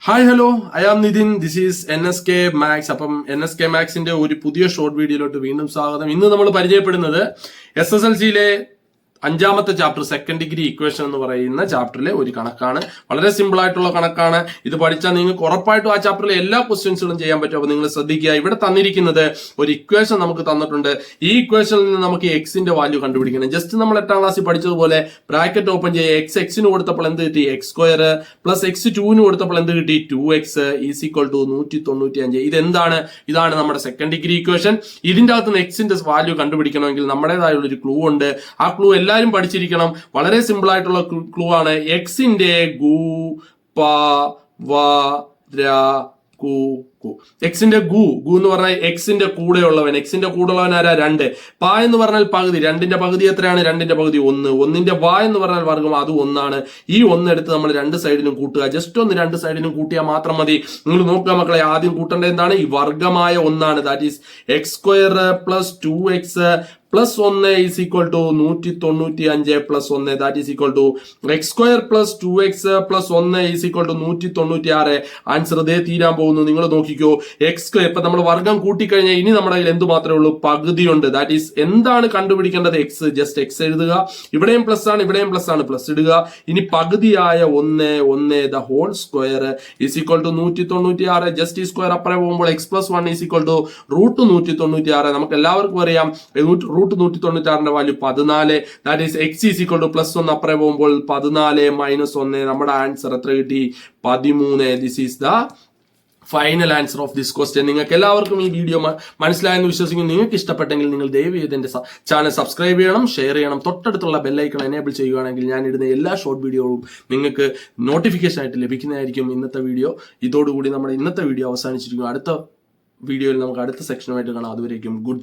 Hi hello, I am Nithin. This is NSK Max. അപ്പം NSK Maxന്റെ ഒരു പുതിയ ഷോർട്ട് വീഡിയോയിലോട്ട് വീണ്ടും സ്വാഗതം. ഇന്ന് നമ്മൾ പരിചയപ്പെടുന്നത് SSLCയിലെ 5ാമത്തെ ചാപ്റ്റർ സെക്കൻഡ് ഡിഗ്രി ഇക്വേഷൻ എന്ന് പറയുന്ന ചാപ്റ്ററിലെ ഒരു കണക്കാണ്. വളരെ സിമ്പിൾ ആയിട്ടുള്ള കണക്കാണ്. ഇത് പഠിച്ചാൽ നിങ്ങൾക്ക് ഉറപ്പായിട്ടും ആ ചാപ്റ്ററിലെ എല്ലാ ക്വസ്റ്റ്യൻസുകളും ചെയ്യാൻ പറ്റും. അപ്പോൾ നിങ്ങൾ ശ്രദ്ധിക്കുക. ഇവിടെ തന്നിരിക്കുന്നത് ഒരു ഇക്വേഷൻ നമുക്ക് തന്നിട്ടുണ്ട്. ഈ ഇക്വേഷനിൽ നിന്ന് നമുക്ക് എക്സിന്റെ വാല്യൂ കണ്ടുപിടിക്കണം. ജസ്റ്റ് നമ്മൾ 8ാം ക്ലാസ്സിൽ പഠിച്ചതുപോലെ ബ്രാക്കറ്റ് ഓപ്പൺ ചെയ്യുക. എക്സിന് കൊടുത്തപ്പോൾ എന്ത് കിട്ടി? x² പ്ലസ് x2 കൊടുത്തപ്പോൾ എന്ത് കിട്ടി? 2x is equal to 195. ഇതെന്താണ്? ഇതാണ് നമ്മുടെ സെക്കൻഡ് ഡിഗ്രി ഇക്വേഷൻ. ഇതിന്റെ അകത്ത് നിന്ന് എക്സിന്റെ വാല്യൂ കണ്ടുപിടിക്കണമെങ്കിൽ നമ്മുടേതായുള്ള ഒരു ക്ലൂ ഉണ്ട്. ആ ക്ലൂ എല്ലാവരും പഠിച്ചിരിക്കണം. വളരെ സിമ്പിൾ ആയിട്ടുള്ള ക്ലൂ ആണ്. എക്സിന്റെ ഗു പ വ ര കു കു. എക്സിന്റെ ഗു എന്ന് പറഞ്ഞാൽ എക്സിന്റെ കൂടെയുള്ളവൻ. എക്സിന്റെ കൂടെയുള്ളവൻ ആരാ? 2. പ എന്ന് പറഞ്ഞാൽ പകുതി. 2ന്റെ പകുതി എത്രയാണ്? 2ന്റെ പകുതി 1. 1ന്റെ വ എന്ന് പറഞ്ഞാൽ വർഗം, അത് 1 ആണ്. ഈ 1 എടുത്ത് നമ്മൾ രണ്ട് സൈഡിലും കൂട്ടുക. ജസ്റ്റ് ഒന്ന് രണ്ട് സൈഡിലും കൂട്ടിയാൽ മാത്രം മതി. നിങ്ങൾ നോക്കുക മക്കളെ, ആദ്യം കൂട്ടേണ്ടത് എന്താണ്? ഈ വർഗമായ 1 ആണ്. That is x² plus 2x plus 1 is equal to 195 plus 1. That is equal to x² plus 2x plus 1 is equal to 196. Answer ഇതേ തീരാൻ പോകുന്നു. നിങ്ങൾ നോക്കിക്കോ. x² ഇപ്പൊ നമ്മൾ വർഗം കൂട്ടിക്കഴിഞ്ഞാൽ ഇനി നമ്മുടെ കയ്യിൽ എന്ത് മാത്രമേ ഉള്ളൂ? പകുതിയുണ്ട്. ദാറ്റ് ഈസ് എന്താണ് കണ്ടുപിടിക്കേണ്ടത്? എക്സ്. ജസ്റ്റ് എക്സ് എഴുതുക. ഇവിടെയും പ്ലസ് ആണ്, ഇവിടെയും പ്ലസ് ആണ്. പ്ലസ് ഇടുക. ഇനി പകുതിയായ 1 the whole square is equal to 196. Just ഈ സ്ക്വയർ അപ്പുറം പോകുമ്പോൾ x plus 1 is equal to root 196. നമുക്ക് എല്ലാവർക്കും അറിയാം റൂട്ട് 196ന്റെ value 14. That is x is equal to plus 1 അപ്പുറം പോകുമ്പോൾ 14 മൈനസ് 1. നമ്മുടെ ആൻസർ എത്ര കിട്ടി? 13. This is the final answer of this question. നിങ്ങൾക്ക് എല്ലാവർക്കും ഈ വീഡിയോ മനസ്സിലായെന്ന് വിശ്വസിക്കുന്നു. നിങ്ങൾക്ക് ഇഷ്ടപ്പെട്ടെങ്കിൽ നിങ്ങൾ ദയവ് ചെയ്ത് എന്റെ ചാനൽ സബ്സ്ക്രൈബ് ചെയ്യണം, ഷെയർ ചെയ്യണം. തൊട്ടടുത്തുള്ള ബെല്ലൈക്കൺ എനേബിൾ ചെയ്യുകയാണെങ്കിൽ ഞാൻ ഇടുന്ന എല്ലാ ഷോർട്ട് വീഡിയോകളും നിങ്ങൾക്ക് നോട്ടിഫിക്കേഷൻ ആയിട്ട് ലഭിക്കുന്നതായിരിക്കും. ഇതോടുകൂടി നമ്മുടെ ഇന്നത്തെ വീഡിയോ അവസാനിച്ചിരിക്കും. അടുത്ത വീഡിയോയിൽ നമുക്ക് അടുത്ത സെക്ഷനുമായിട്ട് കാണാം. അതുവരേക്കും ഗുഡ് ബൈ.